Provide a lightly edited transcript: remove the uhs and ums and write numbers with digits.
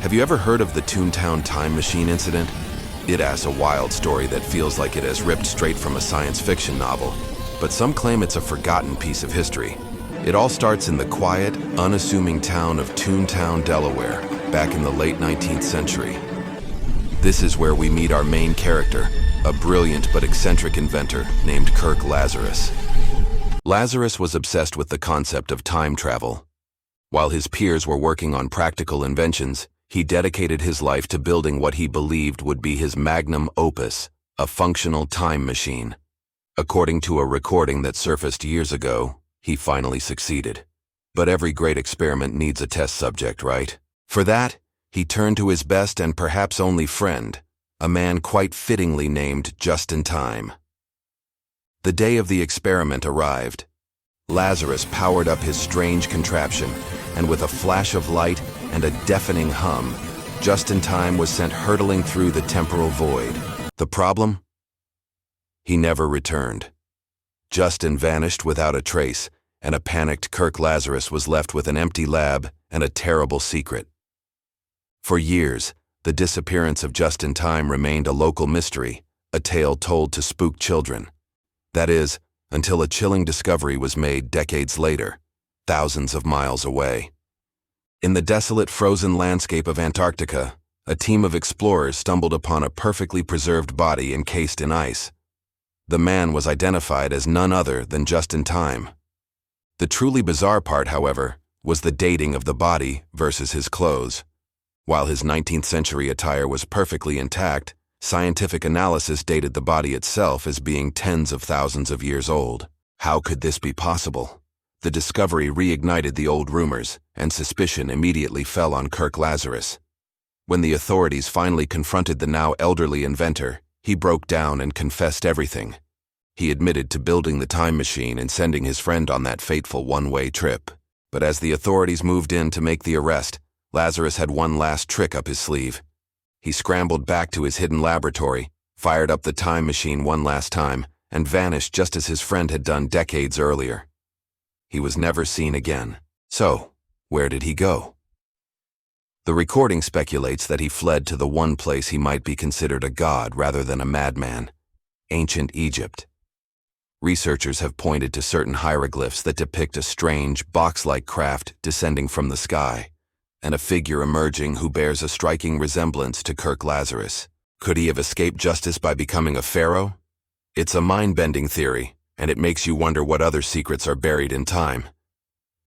Have you ever heard of the Toontown time machine incident? It asks a wild story that feels like it has ripped straight from a science fiction novel, but some claim it's a forgotten piece of history. It all starts in the quiet, unassuming town of Toontown, Delaware, back in the late 19th century. This is where we meet our main character, a brilliant but eccentric inventor named Kirk Lazarus. Lazarus was obsessed with the concept of time travel. While his peers were working on practical inventions, he dedicated his life to building what he believed would be his magnum opus, a functional time machine. According to a recording that surfaced years ago, he finally succeeded. But every great experiment needs a test subject, right? For that, he turned to his best and perhaps only friend, a man quite fittingly named Just-in-Time. The day of the experiment arrived. Lazarus powered up his strange contraption, and with a flash of light and a deafening hum, Just-in-Time was sent hurtling through the temporal void. The problem? He never returned. Justin vanished without a trace, and a panicked Kirk Lazarus was left with an empty lab and a terrible secret. For years, the disappearance of Just-in-Time remained a local mystery, a tale told to spook children. That is, until a chilling discovery was made decades later, thousands of miles away. In the desolate frozen landscape of Antarctica, a team of explorers stumbled upon a perfectly preserved body encased in ice. The man was identified as none other than Just-in-Time. The truly bizarre part, however, was the dating of the body versus his clothes. While his 19th century attire was perfectly intact, scientific analysis dated the body itself as being tens of thousands of years old. How could this be possible? The discovery reignited the old rumors, and suspicion immediately fell on Kirk Lazarus. When the authorities finally confronted the now elderly inventor, he broke down and confessed everything. He admitted to building the time machine and sending his friend on that fateful one-way trip. But as the authorities moved in to make the arrest, Lazarus had one last trick up his sleeve. He scrambled back to his hidden laboratory, fired up the time machine one last time, and vanished just as his friend had done decades earlier. He was never seen again. So, where did he go? The recording speculates that he fled to the one place he might be considered a god rather than a madman: ancient Egypt. Researchers have pointed to certain hieroglyphs that depict a strange, box-like craft descending from the sky, and a figure emerging who bears a striking resemblance to Kirk Lazarus. Could he have escaped justice by becoming a pharaoh? It's a mind-bending theory, and it makes you wonder what other secrets are buried in time.